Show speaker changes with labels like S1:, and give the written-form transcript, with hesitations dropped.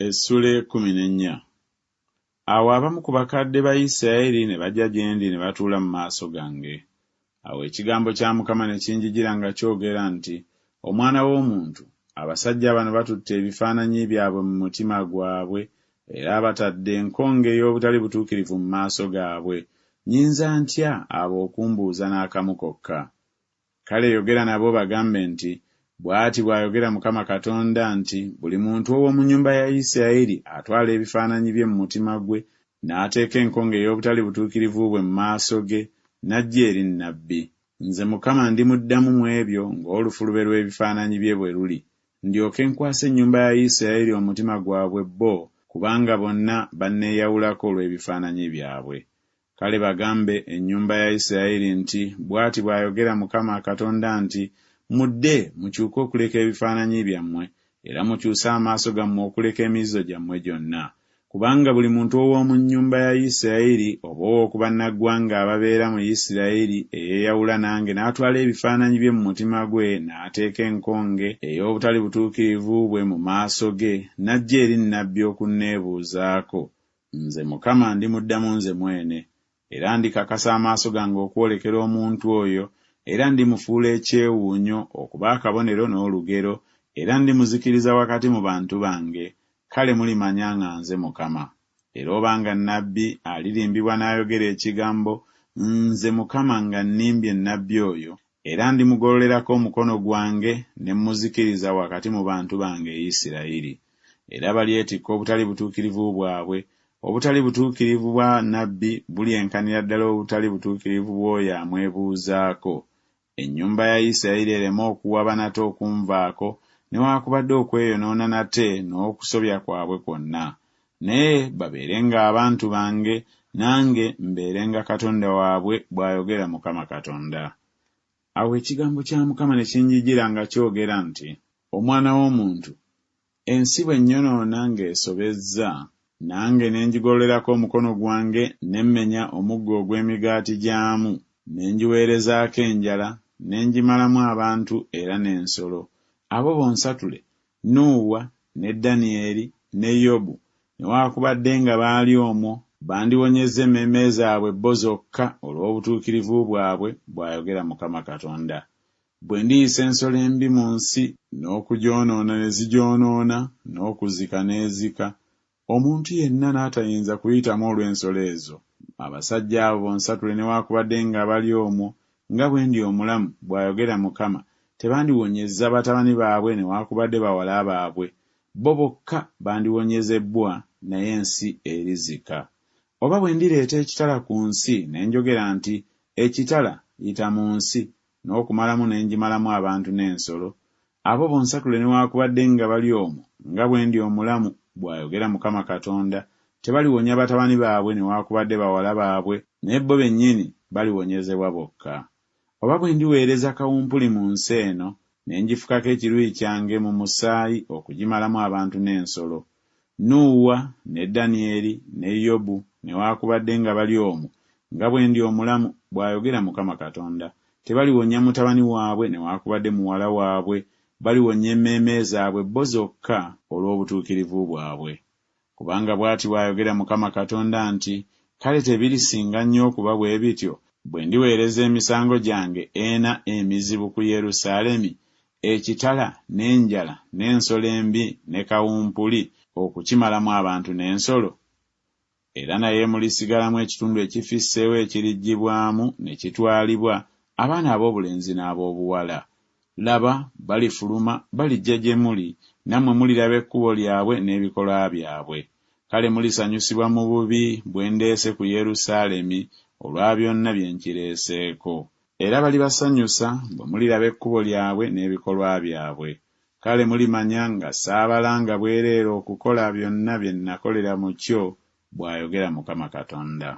S1: Essula 14. Awo abamu ku bakadde ba Isirayiri ne bajja gye ndi ne batuula mu maaso gange. Awo ekigambo kya Mukama ne kinjijira nga kyogera nti, Omwana w'omuntu, abasajja bano batutte ebifaananyi byabwe mu mutima gwabwe, era batadde enkonge ey'obutali butuukirivu mu maaso gaabwe. Nnyinza ntya abo okumbuuza n'akamu kokka? Kale yogera nabo bagambe nti, Bw'ati bw'ayogera Mukama Katonda nti, buli muntu ow'omu nnyumba ya Isirayiri atwala ebifaananyi bye mu mutima gwe, n'ateeka enkonge ey'obutali butuukirivu bwe mu maaso ge, n'ajja eri nnabbi. Nze Mukama ndimuddamu mu ebyo ng'olufulube lw'ebifaananyi bye bwe luli, ndyoke nkwase ennyumba ya Isirayiri omutima gwabwe bo, kubanga bonna banneeyawulako olw'ebifaananyi byabwe. Kale bagambe ennyumba ya Isirayiri nti, Bw'ati bw'ayogera Mukama Katonda nti, Mudde mukyuke okuleka ebifaananyi byammwe, era mukyuse amaaso gammwe okuleka emizizo gyammwe gyonna. Kubanga buli muntu ow'omu nnyumba ya Isirayiri oba ow'oku bannaggwanga ababeera mu Isirayiri eyeeyawula nange n'atwala ebifaananyi bye mu mutima gwe n'ateeka enkonge ey'obutali butuukirivu bwe mu maaso ge, n'ajja eri nnabbi okunneebuuzaako, nze Mukama ndimuddamu nze mwene, era ndikakasa amaaso gange okwolekera omuntu oyo, era ndimufuula ekyewuunyo okuba akabonero n'olugero, era ndimuzikiriza wakati mu bantu bange. Kale mulimanya nga nze Mukama. Era obanga nnabbi alirimbibwa n'ayogera ekigambo, nze Mukama nga nnimbye nnabbi oyo, era ndimugololerako omukono gwange ne muzikiriza wakati mu bantu bange Isirayiri. Era balyetikka obutali butuukirivu bwabwe. Obutali butuukirivu bwa nnabbi bulyenkanira ddala obutali butuukirivu bw'oyo amwebuuzaako. Ennyumba ya Isirayiri ereme okuwaba nate okunvaako, newaakubadde okweyonoona nate n'okusobya kwabwe kwonna. Naye babeerenga abantu bange, nange mbeerenga Katonda waabwe, bw'ayogera Mukama Katonda. Awo ekigambo kya Mukama ne kinjijira nga kyogera nti, Omwana w'omuntu, ensi bwe nnyonoona ng'esobezza, nange ne ngigolerako omukono gwange ne mmenya omuggo ogw'emigaati gyamu, ne ngiweerezaako enjala, ne ngimalamu abantu era n'ensolo. Abo bonsatule, Nuuwa, ne Danyeri, ne Yobu, newaakubadde nga baali omwo, bandiwonyezza emmeeme zaabwe bo zokka olw'obutuukirivu bwabwe, bw'ayogera Mukama Katonda. Bwe ndiyisa ensolo embi mu nsi, n'okugyonoona ne zigyonoona, n'okuzika n'ezika, omuntu yenna n'atayinza kuyitamu olw'ensolo ezo. Abasajja abo bonsatule newaakubadde nga bali omwo, nga bwe ndi omulamu, bw'ayogera Mukama, tebandiwonyezza batabani baabwe newaakubadde bawala baabwe. Bo bokka bandiwonyezebbwa, naye ensi erizika. Oba bwe ndireeta ekitala ku nsi, ne njogera nti, ekitala yita mu nsi, n'okumalamu ne ngimalamu abantu n'ensolo, abo bonsatule newaakubadde nga bali omwo, nga bwe ndi omulamu, bw'ayogera Mukama Katonda, tebaliwonya batabani baabwe newaakubadde bawala baabwe, naye bo bennyini baliwonyezebwa bokka. Oba bwe ndiweereza kawumpuli mu nsi eno, ne ngifukako ekiruyi kyange mu musaayi okugimalamu abantu n'ensolo, Nuuwa, ne Danyeri, ne Yobu, newaakubadde nga bali omwo, nga bwe ndi omulamu, bw'ayogera Mukama Katonda, tebaliwonya mutabani waabwe newaakubadde muwala waabwe, baliwonya emmeeme zaabwe bo zokka olw'obutuukirivu bwabwe. Kubanga bw'ati bw'ayogera Mukama Katonda nti, kale tebirisinga nnyo okuba bwe bityo, bwe ndiweereza emisango gyange ena emizibu ku Yerusaalemi, ekitala, n'enjala, n'ensolo embi, ne kawumpuli, okukimalamu abantu n'ensolo? Era naye mulisigalamu ekitundu ekifisseewo ekiriggibwamu ne kitwalibwa abaana ab'obulenzi n'ab'obuwala. Laba, balifuluma, balijja gye muli, nammwe muliraba ekkubo lyabwe n'ebikolwa byabwe. Kale mulisanyusibwa mu bubi bwe ndeese ku Yerusaalemi olwa byonna bye nkireeseeko. Era balibasanyusa bwe muliraba ekkubo lyabwe n'ebikolwa byabwe. Kale mulimanya nga saabalanga bwereere okukola byonna bye nakolera mu kyo, bw'ayogera Mukama Katonda.